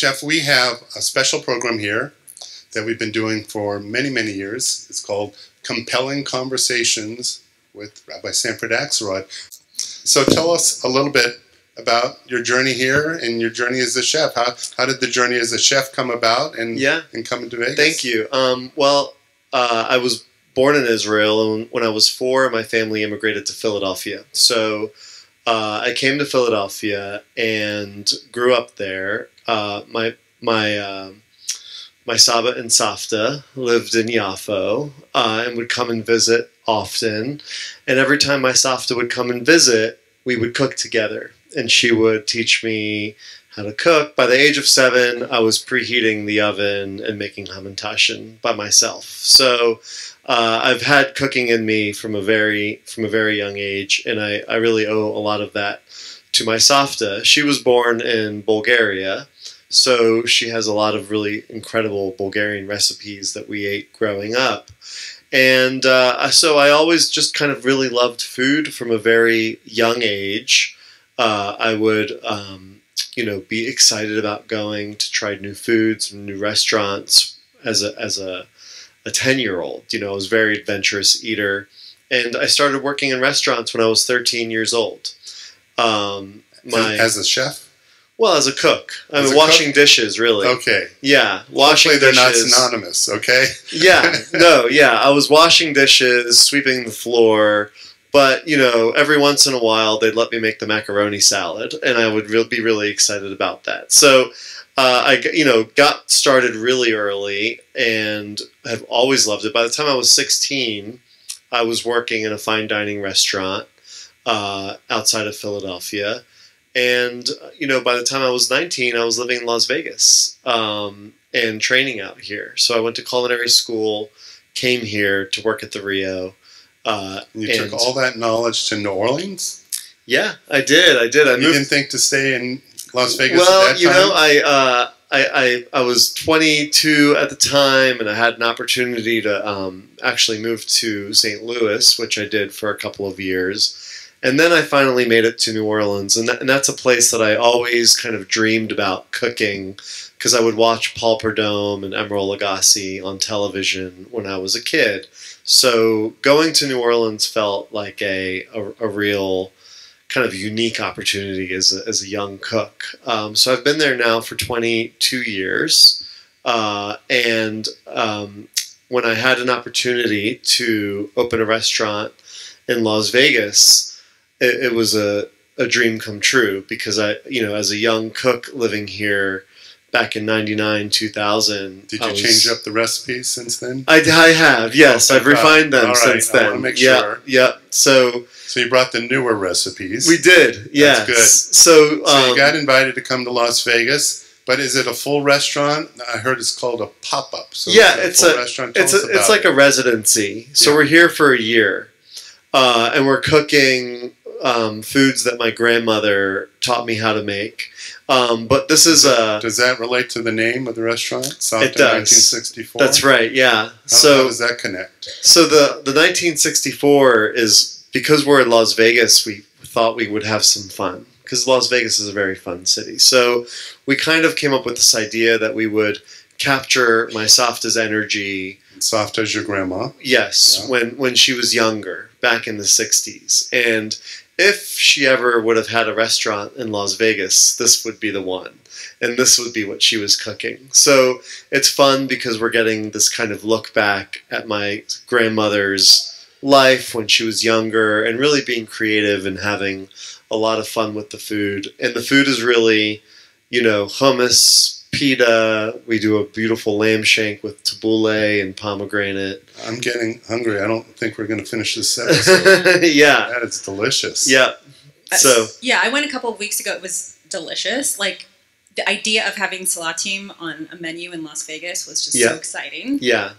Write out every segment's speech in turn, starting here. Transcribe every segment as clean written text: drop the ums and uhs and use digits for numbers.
Chef, we have a special program here that we've been doing for many, many years. It's called Compelling Conversations with Rabbi Sanford Akselrad. So tell us a little bit about your journey here and your journey as a chef. How did the journey as a chef come about and come into Vegas? Thank you. I was born in Israel, and when I was 4, my family immigrated to Philadelphia. So I came to Philadelphia and grew up there. My Saba and Savta lived in Yafo and would come and visit often. And every time my Savta would come and visit, we would cook together. And she would teach me how to cook. By the age of 7, I was preheating the oven and making hamantashen by myself. So I've had cooking in me from a very young age, and I really owe a lot of that to my Savta. She was born in Bulgaria, so she has a lot of really incredible Bulgarian recipes that we ate growing up. And so I always just kind of really loved food from a very young age. I would, be excited about going to try new foods and new restaurants as a 10-year-old. I was a very adventurous eater, and I started working in restaurants when I was 13 years old. As a chef? Well, as a cook. I mean, washing dishes, really. Okay. Yeah, washing Hopefully they're dishes. not synonymous, okay? I was washing dishes, sweeping the floor. But, every once in a while, they'd let me make the macaroni salad, and I would be really excited about that. So I got started really early and have always loved it. By the time I was 16, I was working in a fine dining restaurant outside of Philadelphia. And, by the time I was 19, I was living in Las Vegas and training out here. So I went to culinary school, came here to work at the Rio. You took all that knowledge to New Orleans? Yeah, I did. You didn't think to stay in Las Vegas at that time? I was 22 at the time, and I had an opportunity to actually move to St. Louis, which I did for a couple of years. And then I finally made it to New Orleans, and that's a place that I always kind of dreamed about cooking, because I would watch Paul Prudhomme and Emeril Lagasse on television when I was a kid. So going to New Orleans felt like a real kind of unique opportunity as a young cook. So I've been there now for 22 years, and when I had an opportunity to open a restaurant in Las Vegas, it was a dream come true, because as a young cook living here back in 99, 2000. Did you change up the recipes since then? I have, yes. Okay, I've refined them since then. I want to make sure. Yeah. So you brought the newer recipes. We did, yes. That's good. So you got invited to come to Las Vegas, but is it a full restaurant? I heard it's called a pop-up. So it's like a residency. So we're here for a year, and we're cooking foods that my grandmother taught me how to make. But this is Does that relate to the name of the restaurant? It does. 1964? That's right, yeah. How does that connect? So the 1964 is, because we're in Las Vegas, we thought we would have some fun, because Las Vegas is a very fun city. So we kind of came up with this idea that we would capture my Savta's energy. Savta's your grandma? Yes, yeah. when she was younger, back in the 60s. And if she ever would have had a restaurant in Las Vegas, this would be the one. And this would be what she was cooking. So it's fun because we're getting this kind of look back at my grandmother's life when she was younger, and really being creative and having a lot of fun with the food. And the food is really, hummus, pita. We do a beautiful lamb shank with tabbouleh and pomegranate. I'm getting hungry. I don't think we're going to finish this episode. Yeah. That is delicious. Yeah. I went a couple of weeks ago. It was delicious. Like, the idea of having salatim on a menu in Las Vegas was just so exciting. Yeah.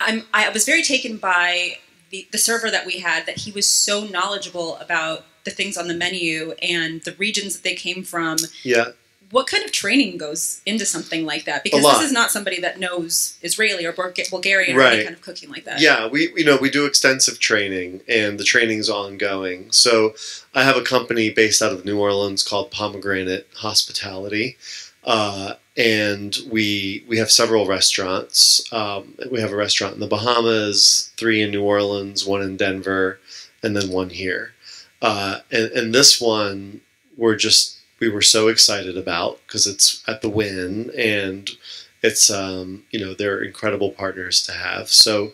I was very taken by the server that we had, that he was so knowledgeable about the things on the menu and the regions that they came from. Yeah. What kind of training goes into something like that? Because this is not somebody that knows Israeli or Bulgarian or any kind of cooking like that. Yeah, we do extensive training, and the training's ongoing. So I have a company based out of New Orleans called Pomegranate Hospitality. And we have several restaurants. We have a restaurant in the Bahamas, 3 in New Orleans, 1 in Denver, and then 1 here. And this one we were so excited about because it's at the Wynn, and it's they're incredible partners to have. So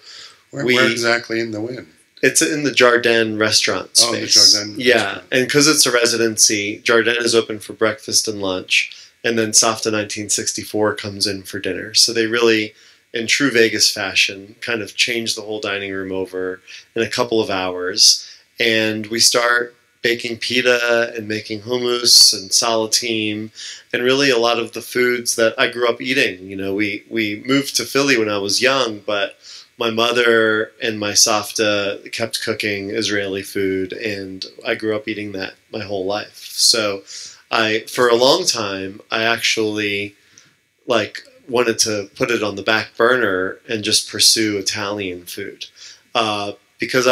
where exactly in the Wynn? It's in the Jardin restaurant space. Oh, the Jardin. Yeah, restaurant. and because it's a residency, Jardin is open for breakfast and lunch, and then Safta 1964 comes in for dinner. So they really, in true Vegas fashion, kind of change the whole dining room over in a couple of hours. And we start baking pita and making hummus and salatim, and really a lot of the foods that I grew up eating. You know, we moved to Philly when I was young, but my mother and my Safta kept cooking Israeli food, and I grew up eating that my whole life. So for a long time, I actually wanted to put it on the back burner and just pursue Italian food. Because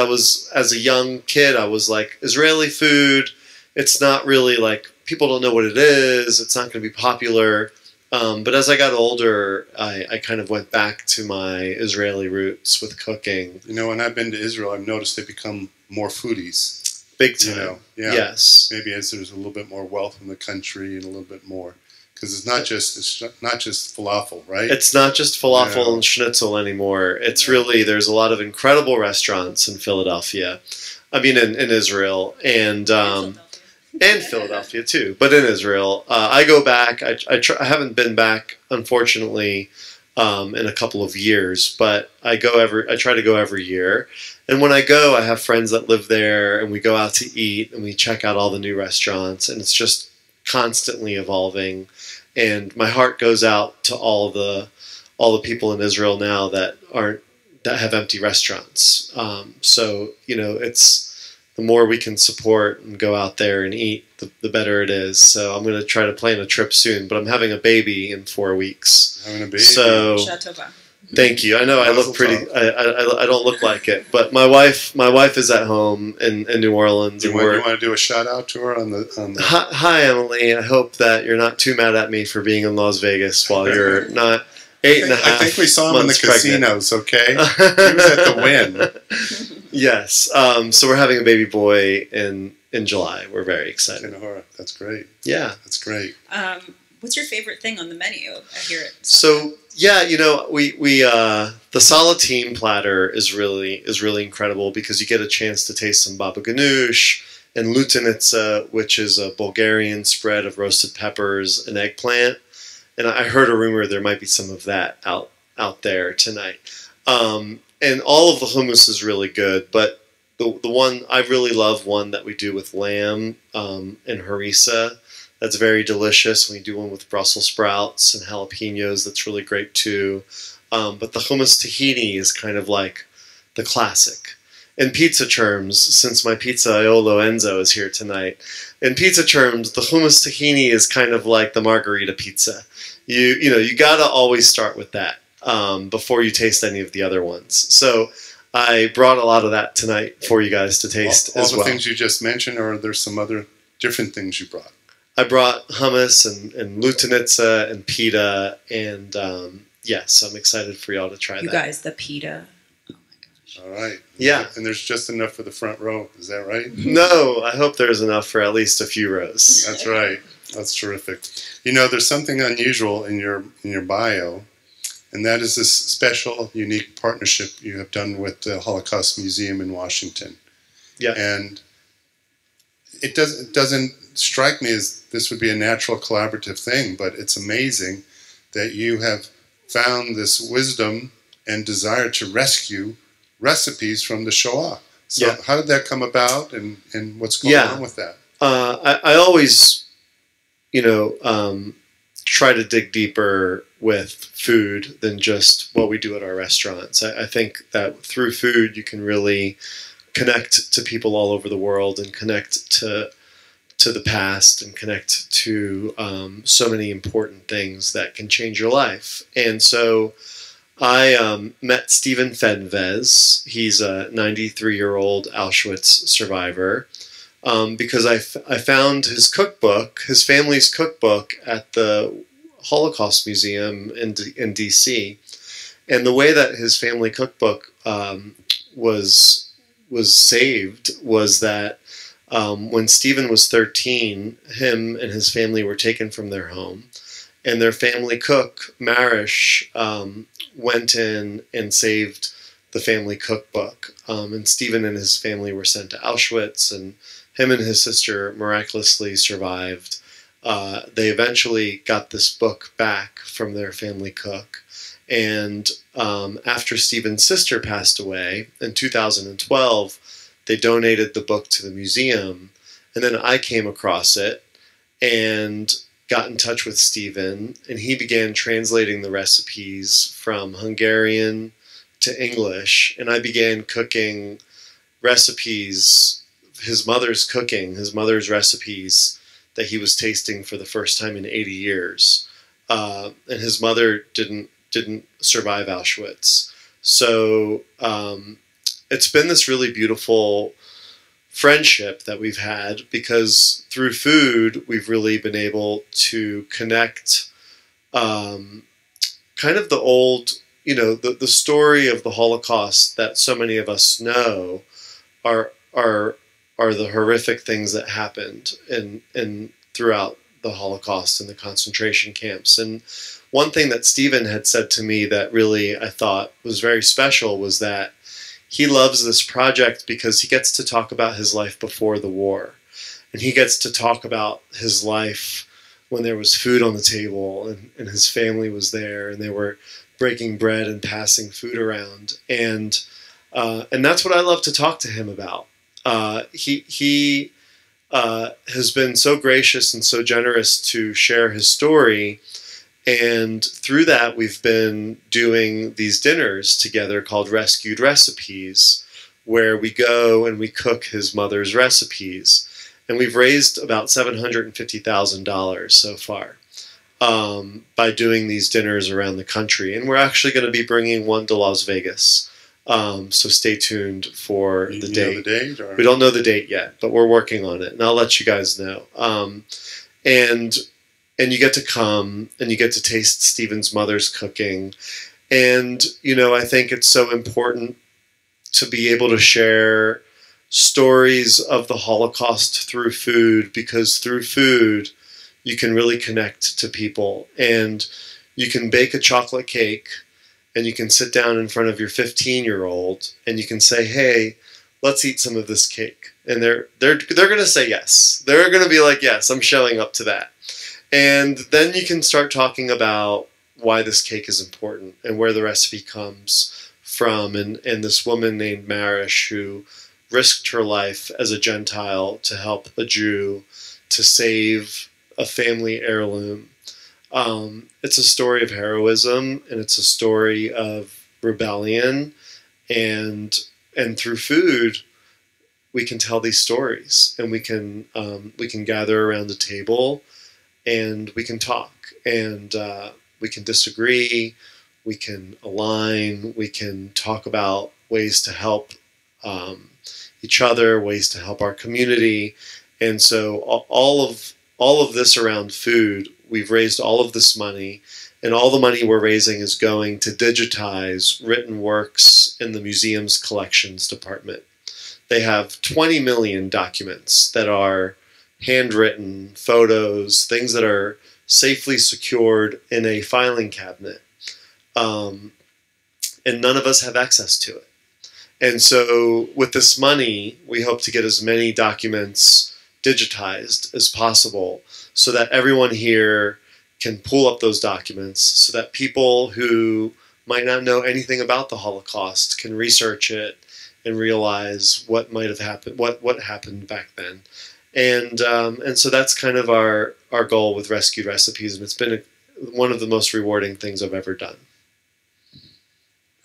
as a young kid, I was like, Israeli food, it's not really people don't know what it is. It's not going to be popular. But as I got older, I kind of went back to my Israeli roots with cooking. You know, when I've been to Israel, I've noticed they become more foodies. Big time. You know? Yeah. Yes. Maybe as there's a little bit more wealth in the country and a little bit more. Because it's not just falafel, right? It's not just falafel and schnitzel anymore. It's really, there's a lot of incredible restaurants in Philadelphia. I mean, in Israel and Philadelphia too, but in Israel. I go back. I haven't been back, unfortunately, in a couple of years, but I try to go every year. And when I go, I have friends that live there, and we go out to eat, and we check out all the new restaurants, and it's just constantly evolving. And my heart goes out to all the people in Israel now that have empty restaurants. So it's the more we can support and go out there and eat, the better it is. So I'm going to try to plan a trip soon. But I'm having a baby in 4 weeks. Having a baby. So thank you. I know I look pretty. I don't look like it, but my wife is at home in New Orleans. You want to do a shout out to her on the... Hi, Emily. I hope that you're not too mad at me for being in Las Vegas while you're not 8.5. I think we saw him in the casinos. Pregnant. Okay, he was at the Wynn. Yes. So we're having a baby boy in July. We're very excited. That's great. Yeah, that's great. What's your favorite thing on the menu? I hear it. So yeah, we the salatim platter is really incredible because you get a chance to taste some baba ganoush and lutenitsa, which is a Bulgarian spread of roasted peppers and eggplant. And I heard a rumor there might be some of that out there tonight. And all of the hummus is really good, but the one I really love, one that we do with lamb and harissa. That's very delicious. We do one with Brussels sprouts and jalapenos. That's really great too. But the hummus tahini is kind of like the classic. In pizza terms, since my pizzaiolo Enzo is here tonight, in pizza terms, the hummus tahini is kind of like the margarita pizza. You gotta always start with that before you taste any of the other ones. So I brought a lot of that tonight for you guys to taste as well. All the things you just mentioned, or are there some other different things you brought? I brought hummus and lutenitsa and pita, and yes, I'm excited for y'all to try that. You guys, the pita. Oh my gosh. All right. Yeah. And there's just enough for the front row. Is that right? No, I hope there's enough for at least a few rows. That's right. That's terrific. There's something unusual in your bio, and that is this special, unique partnership you have done with the Holocaust Museum in Washington. Yeah. And it doesn't strike me as this would be a natural collaborative thing, but it's amazing that you have found this wisdom and desire to rescue recipes from the Shoah. So how did that come about, and what's going on with that? I always, try to dig deeper with food than just what we do at our restaurants. I think that through food you can really connect to people all over the world and connect to the past and connect to so many important things that can change your life. And so I met Stephen Fedvez. He's a 93-year-old Auschwitz survivor because I found his cookbook, his family's cookbook, at the Holocaust Museum in D.C. And the way that his family cookbook was saved was that when Stephen was 13, him and his family were taken from their home, and their family cook, Marish, went in and saved the family cookbook. And Stephen and his family were sent to Auschwitz, and him and his sister miraculously survived. They eventually got this book back from their family cook. And after Stephen's sister passed away in 2012, they donated the book to the museum. And then I came across it and got in touch with Stephen, and he began translating the recipes from Hungarian to English. And I began cooking recipes, his mother's recipes that he was tasting for the first time in 80 years. And his mother didn't survive Auschwitz. So it's been this really beautiful friendship that we've had, because through food we've really been able to connect kind of the old, the story of the Holocaust that so many of us know are the horrific things that happened in throughout the Holocaust and the concentration camps. And one thing that Stephen had said to me that really I thought was very special was that he loves this project because he gets to talk about his life before the war. And he gets to talk about his life when there was food on the table and his family was there and they were breaking bread and passing food around. And that's what I love to talk to him about. He has been so gracious and so generous to share his story. And through that, we've been doing these dinners together called Rescued Recipes, where we go and we cook his mother's recipes. And we've raised about $750,000 so far by doing these dinners around the country. And we're actually going to be bringing one to Las Vegas. So stay tuned for the date. Know the date or? We don't know the date yet, but we're working on it. And I'll let you guys know. And you get to come and you get to taste Stephen's mother's cooking. And, I think it's so important to be able to share stories of the Holocaust through food, because through food, you can really connect to people. And you can bake a chocolate cake and you can sit down in front of your 15-year-old and you can say, hey, let's eat some of this cake. And they're going to say yes. They're going to be like, yes, I'm showing up to that. And then you can start talking about why this cake is important and where the recipe comes from. And this woman named Marish, who risked her life as a Gentile to help a Jew to save a family heirloom. It's a story of heroism, and it's a story of rebellion. And through food, we can tell these stories, and we can gather around the table. And we can talk, and we can disagree, we can align, we can talk about ways to help each other, ways to help our community. And so all of this around food, we've raised all of this money, and all the money we're raising is going to digitize written works in the museum's collections department. They have 20 million documents that are handwritten, photos, things that are safely secured in a filing cabinet. And none of us have access to it. And so with this money, we hope to get as many documents digitized as possible so that everyone here can pull up those documents, so that people who might not know anything about the Holocaust can research it and realize what might have happened, what happened back then. And so that's kind of our goal with Rescued Recipes, and it's been one of the most rewarding things I've ever done.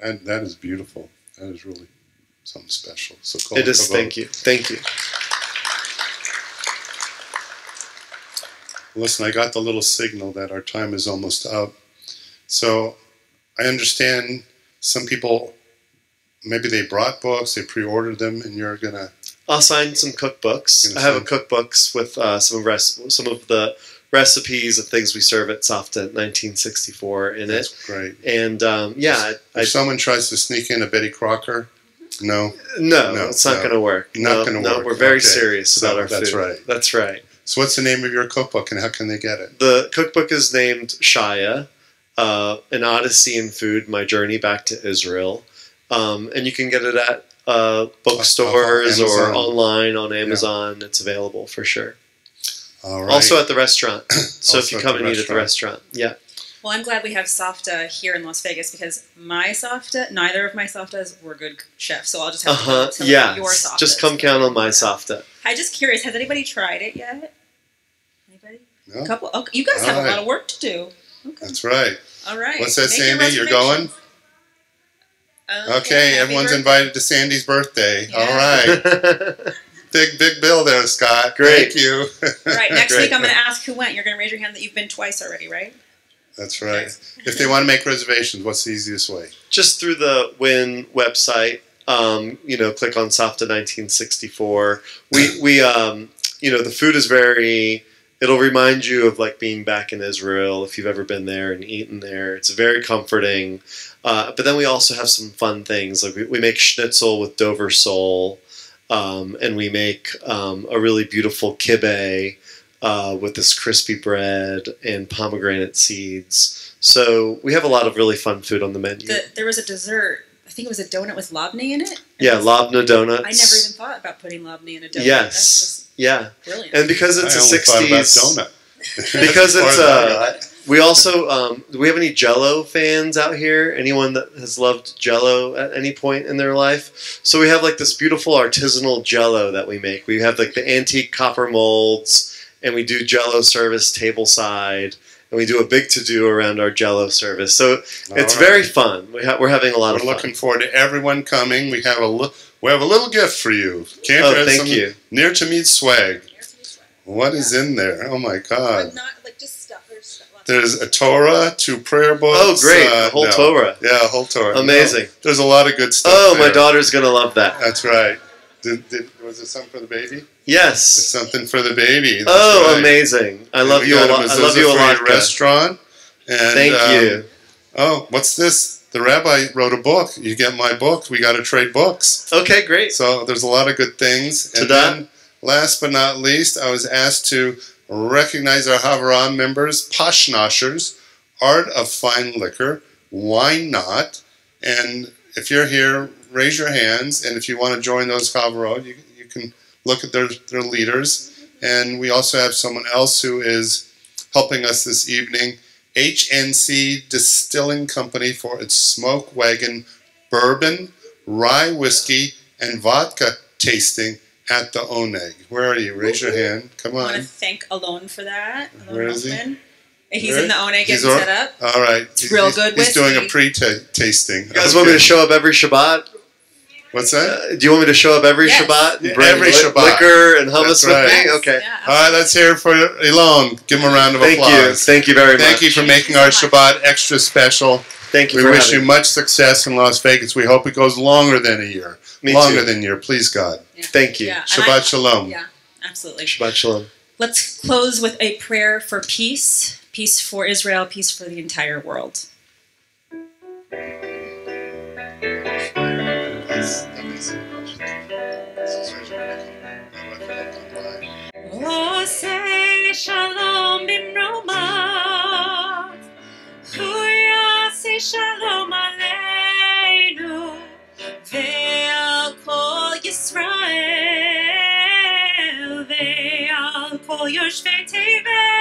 And that is beautiful. That is really something special. So it is. Thank you. Thank you. Listen, I got the little signal that our time is almost up. So I understand some people, maybe they brought books, they pre-ordered them, and you're going to... I'll sign some cookbooks. I have cookbooks with some of the recipes of things we serve at Safta 1964 in That's it. great. And If someone tries to sneak in a Betty Crocker, no, it's not going to work. Not going to work. No, we're very serious about our that's food. Right. That's right. So what's the name of your cookbook and how can they get it? The cookbook is named Shaya, An Odyssey in Food, My Journey Back to Israel. And you can get it at bookstores or online on Amazon. It's available for sure. All right. Also at the restaurant. So if you Also come at and the eat at the restaurant. Yeah. Well, I'm glad we have Safta here in Las Vegas because neither of my Saftas were good chefs, so I'll just have to go to your Saftas. Just come count on my Safta. I'm just curious, has anybody tried it yet? Anybody? No. A couple? Okay, you guys have a lot of work to do. Okay. That's right. All right. What's that, Make your Sandy? You're going? Okay, everyone's invited to Sandy's birthday. Yeah. All right. Big bill there, Scott. Great. Thank you. All right, next week I'm going to ask who went. You're going to raise your hand that you've been twice already, right? That's right. If they want to make reservations, what's the easiest way? Just through the Wynn website. Click on Safta 1964. The food is it'll remind you of like being back in Israel if you've ever been there and eaten there. It's very comforting. But then we also have some fun things. Like we make schnitzel with Dover sole, and we make a really beautiful kibbeh with this crispy bread and pomegranate seeds. So we have a lot of really fun food on the menu. There was a dessert. I think it was a donut with labneh in it. Yeah, labneh donuts. I never even thought about putting labneh in a donut. Yes. That's brilliant. And because it's a 60s... I only thought about donut. Because it's... we also... do we have any Jell-O fans out here? Anyone that has loved Jell-O at any point in their life? So we have like this beautiful artisanal Jell-O that we make. We have like the antique copper molds, and we do Jell-O service tableside, and we do a big to-do around our Jell-O service. So it's very fun. We're having a lot of fun. We're looking forward to everyone coming. We have a little gift for you. Cantor has some near Tamid swag. What is in there? Oh my God! Not like just stuff. There's a Torah, 2 prayer books. Oh, great! A whole Torah. Yeah, a whole Torah. Amazing. No, there's a lot of good stuff. Oh, there. My daughter's gonna love that. That's right. Was it something for the baby? Yes. It's something for the baby. That's right. Amazing. I love you a lot. I love you a lot. Restaurant. And, thank you. Oh, what's this? The rabbi wrote a book. You get my book. We got to trade books. Okay, great. So there's a lot of good things. And then, last but not least, I was asked to recognize our Havaram members, Pashnoshers, Art of Fine Liquor. Why not? And if you're here, raise your hands. And if you want to join those Havarot, you can look at their leaders. And we also have someone else who is helping us this evening, HNC Distilling Company, for its Smoke Wagon bourbon, rye whiskey, and vodka tasting at the Oneg. Where are you? Raise your hand. Come on. I want to thank Alon for that. Where is he? He's in the Oneg getting set up. All right. It's real good whiskey. He's doing a pre-tasting. You guys want me to show up every Shabbat? What's that? Do you want me to show up every Shabbat? Yeah, every Shabbat. Liquor and hummus with me? Okay. Yeah, all right, let's hear it for Alon. Give him a round of applause. Thank you very much. Thank you for making our Shabbat extra special. Thank you. We wish you much success in Las Vegas. We hope it goes longer than a year. Longer than a year, please God. Yeah. Thank you. Yeah. Shabbat Shalom. Yeah, absolutely. Shabbat Shalom. Let's close with a prayer for peace. Peace for Israel, peace for the entire world. Say shalom bimromav, say shalom aleinu, ve'al kol Yisrael, ve'al kol yoshvei tevel.